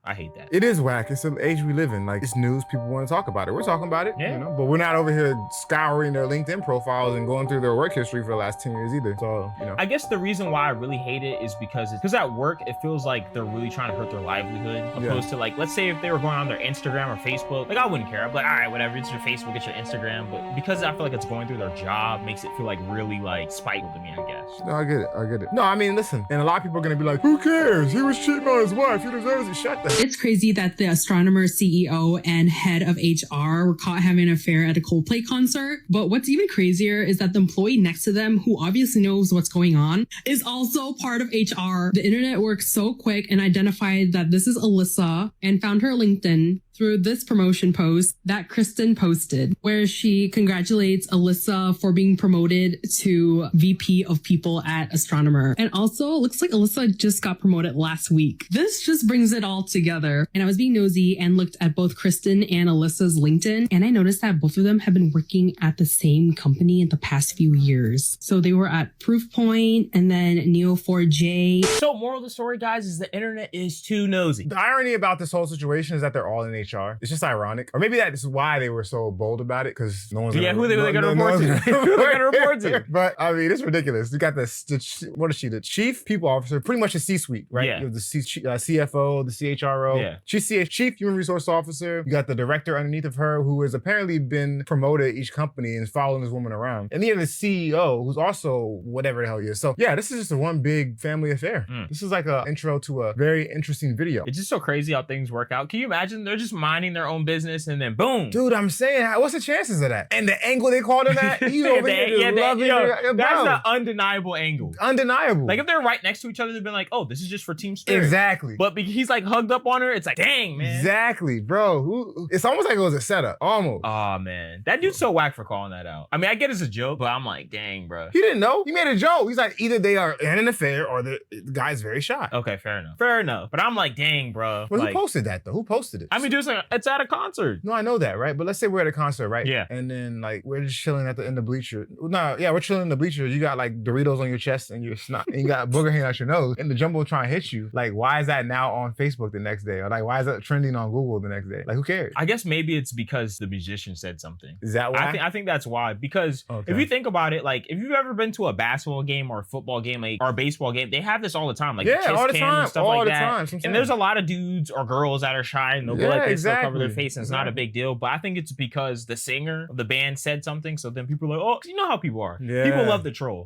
I hate that. It is whack. It's the age we live in. Like, it's news. People want to talk about it. We're talking about it, Yeah. but we're not over here scouring their LinkedIn profiles and going through their work history for the last 10 years either. So, I guess the reason why I really hate it is because at work, it feels like they're really trying to hurt their livelihood, opposed to like, let's say if they were going on their Instagram or Facebook, like I wouldn't care. I'd be like, all right, whatever, it's your Facebook, it's your Instagram. But because I feel like it's going through their job, makes it feel like really like spiteful to me, I guess. No, I get it. No, I mean, listen, and a lot of people are gonna be like, who cares? He was cheating on his wife. He deserves it. Shut the. It's crazy that the Astronomer CEO and head of HR were caught having an affair at a Coldplay concert. But what's even crazier is that the employee next to them, who obviously knows what's going on, is also part of HR. The internet works so quick and identified that this is Alyssa and found her LinkedIn through this promotion post that Kristen posted, where she congratulates Alyssa for being promoted to VP of People at Astronomer. And also, it looks like Alyssa just got promoted last week. This just brings it all together. And I was being nosy and looked at both Kristen and Alyssa's LinkedIn, and I noticed that both of them have been working at the same company in the past few years. So they were at Proofpoint and then Neo4j. So moral of the story, guys, is the internet is too nosy. The irony about this whole situation is that they're all in HR. It's just ironic. Or maybe that is why they were so bold about it, because no one's who are they gonna report to? Who are they gonna report to? But I mean, it's ridiculous. You got what is she? The chief people officer, pretty much a C-suite, right? Yeah. You have the CFO, the CHRO. Yeah. She's chief human resource officer. You got the director underneath of her, who has apparently been promoted at each company and is following this woman around. And then you have the CEO, who's also whatever the hell he is. So yeah, this is just a one big family affair. This is like an intro to a very interesting video. It's just so crazy how things work out. Can you imagine? They're just minding their own business and then boom. Dude, I'm saying, what's the chances of that? And the angle they called him at, he's over here loving it. That's the undeniable angle. Undeniable. Like if they're right next to each other, they've been like, oh, this is just for team spirit. Exactly. But he's like hugged up on her. It's like, dang, man. Exactly, bro. It's almost like it was a setup. Almost. Oh, man. That dude's so whack for calling that out. I mean, I get it's a joke, but I'm like, dang, bro. He didn't know. He made a joke. He's like, either they are in an affair or the guy's very shy. Okay, fair enough. Fair enough. But I'm like, dang, bro. Well, like, who posted that, though? Who posted it? I mean, dude, it's at a concert. No, I know that, right? But let's say we're at a concert, right? Yeah. And then, like, we're just chilling in the bleacher. No, yeah, we're chilling in the bleachers. You got, like, Doritos on your chest and your snot, and you got a booger hanging out your nose, and the Jumbotron hits you. Like, why is that now on Facebook the next day? Or, like, why is that trending on Google the next day? Like, who cares? I guess maybe it's because the musician said something. Is that why? I think that's why. Because if you think about it, like, if you've ever been to a basketball game or a football game, like, or a baseball game, they have this all the time. Like, yeah, all the time. And stuff all like the that. time. And there's a lot of dudes or girls that are shy and they'll go like this, they'll cover their face, and it's not a big deal. But I think it's because the singer of the band said something, so then people are like, oh, you know how people are. Yeah. People love the troll.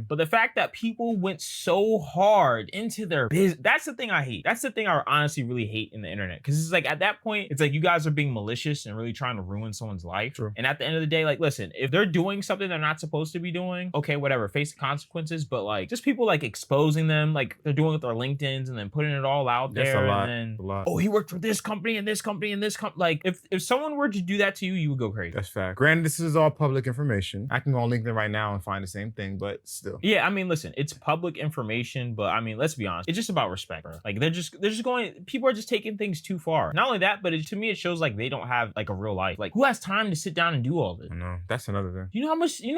But the fact that people went so hard into their business, that's the thing I hate. That's the thing I honestly really hate in the internet. Because it's like, at that point, it's like you guys are being malicious and really trying to ruin someone's life. True. And at the end of the day, like, listen, if they're doing something they're not supposed to be doing, okay, whatever, face the consequences. But like, just people like exposing them, like they're doing with their LinkedIns and then putting it all out there. That's a lot. And then, a lot. Oh, he worked for this company and this company and this company. Like, if someone were to do that to you, you would go crazy. That's fact. Granted, this is all public information. I can go on LinkedIn right now and find the same thing, but still. Yeah, I mean, listen, it's public information, but I mean, let's be honest, it's just about respect, bro. Like, they're just going, people are just taking things too far. Not only that, but to me, it shows like they don't have like a real life. Like, who has time to sit down and do all this? I know. That's another thing. You know how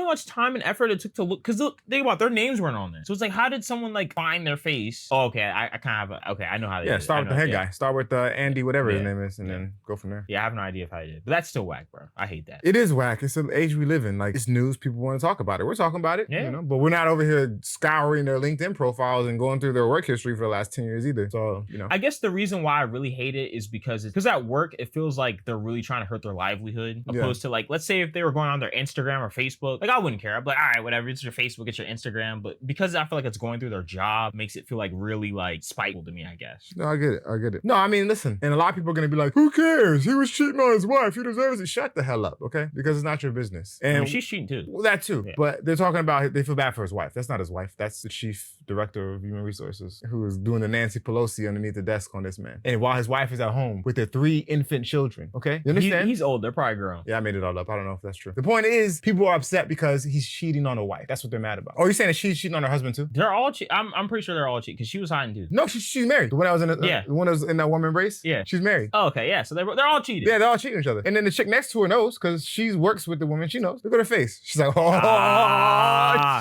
much time and effort it took to look? Because look, think about it, their names weren't on there. So it's like, how did someone like find their face? Oh, okay, I kind of have okay, I know how they did. Start with the head guy. Start with Andy, whatever his name is, and then go from there. Yeah, I have no idea if I did. But that's still whack, bro. I hate that. It is whack. It's the age we live in. Like, it's news. People want to talk about it. We're talking about it, but we're not over here scouring their LinkedIn profiles and going through their work history for the last 10 years either. So, I guess the reason why I really hate it is because at work, it feels like they're really trying to hurt their livelihood, opposed to like, let's say if they were going on their Instagram or Facebook, like I wouldn't care. I'd be like, all right, whatever, it's your Facebook, it's your Instagram. But because I feel like it's going through their job, makes it feel like really like spiteful to me, I guess. No, I get it. No, I mean, listen, and a lot of people are going to be like, who cares? He was cheating on his wife. He deserves it. Shut the hell up, okay? Because it's not your business. And I mean, she's cheating too. Well, that too. Yeah. But they're talking about, they feel bad for his wife. That's not his wife. That's the chief director of human resources who is doing the Nancy Pelosi underneath the desk on this man. And while his wife is at home with their 3 infant children, okay? You understand? He's old. They're probably grown. Yeah, I made it all up. I don't know if that's true. The point is, people are upset because he's cheating on a wife. That's what they're mad about. Oh, you're saying that she's cheating on her husband too? They're all cheating. I'm pretty sure they're all cheating because she was hiding too. No, she's married. The one that was in the one that was in that warm embrace? Yeah. She's married. Oh, Okay, yeah. So they're all cheating. Yeah, they're all cheating each other. And then the chick next to her knows because she works with the woman. She knows. Look at her face. She's like,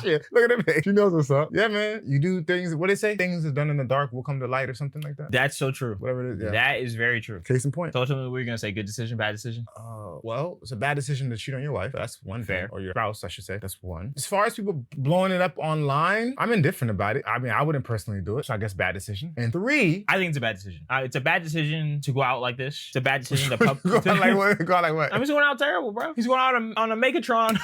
shit. Look at her face. She knows what's up. Yeah, man. You do things. What they say? Things that's done in the dark will come to light or something like that. That's so true. Whatever it is. Yeah. That is very true. Case in point. So tell me what you're gonna say. Good decision, bad decision. Well, it's a bad decision to cheat on your wife. That's one Fair. thing. Or your spouse, I should say. That's one. As far as people blowing it up online, I'm indifferent about it. I mean, I wouldn't personally do it. So I guess bad decision. And 3, I think it's a bad decision. It's a bad decision to go out like this. It's a bad decision to go out like what? Go out like what? I mean, he's going out terrible, bro. He's going out on a Megatron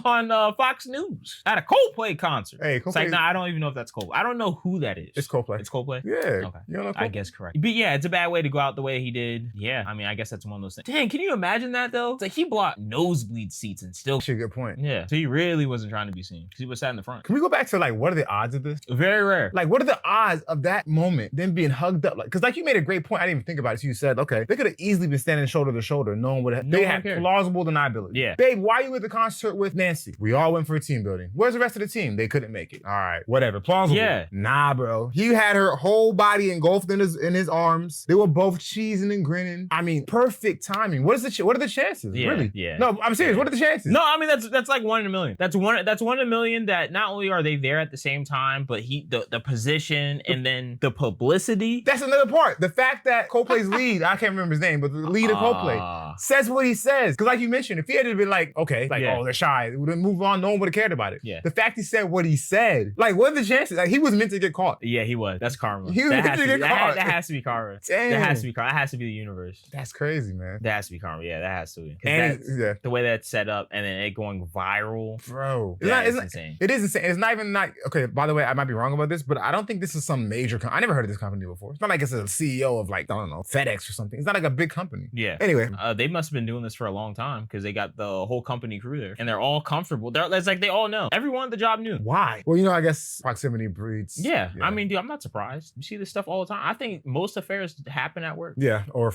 on Fox News at a Coldplay concert. Hey, It's like, nah, I don't even know if that's Coldplay. I don't know who that is. It's Coldplay. It's Coldplay? Yeah. Okay. You don't know Coldplay? I guess correct. But yeah, it's a bad way to go out the way he did. Yeah. I mean, I guess that's one of those things. Dang, can you imagine that though? It's like he blocked nosebleed seats and still. Actually, a good point. Yeah. So he really wasn't trying to be seen because he was sat in the front. Can we go back to like, what are the odds of this? Very rare. Like, what are the odds of that moment, them being hugged up? Like, because like you made a great point. I didn't even think about it. So you said, okay, they could have easily been standing shoulder to shoulder. No one would have. They had plausible deniability. Yeah. Babe, why are you at the concert with Nancy? We all went for a team building. Where's the rest of the team? They couldn't make it. All right, whatever. Plausible. Yeah. Nah, bro. He had her whole body engulfed in his arms. They were both cheesing and grinning. I mean, perfect timing. What are the chances? Yeah, Really? yeah. No, I'm serious. What are the chances? No, I mean that's like 1 in a million. That's one in a million that not only are they there at the same time, but the position and then the publicity. That's another part. The fact that Coldplay's lead, I can't remember his name, but the lead of Coldplay says what he says. Because like you mentioned, if he had been like, okay, like, oh, they're shy, we would have moved on, no one would have cared about it. Yeah. The fact he said what he said, like, what are the chances? Like, he was meant to get caught. Yeah, he was. That's karma. He was meant to get caught. That has to be karma. Damn. That has to be karma. That has to be the universe. That's crazy, man. That has to be karma. Yeah, that has to be. And the way that's set up and then it going viral. Bro. It's insane. It is insane. It's not even okay, by the way, I might be wrong about this, but I don't think this is some major I never heard of this company before. It's not like it's a CEO of like, I don't know, FedEx or something. It's not like a big company. Yeah. Anyway. They must have been doing this for a long time because they got the whole company crew there and they're all comfortable. It's like they all know. Everyone at the job knew. Why? Well, I guess proximity breeds. Yeah. I mean, dude, I'm not surprised. You see this stuff all the time. I think most affairs happen at work. Yeah. Or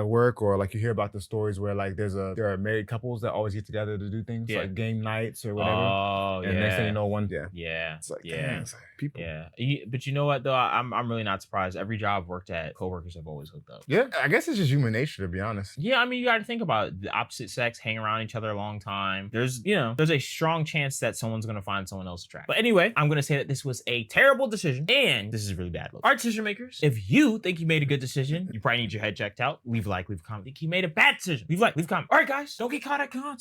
work, or like you hear about the stories where like there are married couples that always get together to do things like game nights or whatever. Oh, and next thing you know, Yeah. It's like, yeah. It's like people. Yeah. But you know what though? I'm really not surprised. Every job I've worked at, coworkers have always hooked up. Yeah. I guess it's just human nature, to be honest. Yeah. I mean, you got to think about it. The opposite sex hang around each other a long time. There's a strong chance that someone's going to find someone else attractive. But anyway, I'm going to say that this was a terrible decision and this is really bad. All right, decision makers, if you think you made a good decision, you probably need your head checked out. Leave a like, leave a comment. Think you made a bad decision. Leave a like, leave a comment. All right, guys, don't get caught at concert.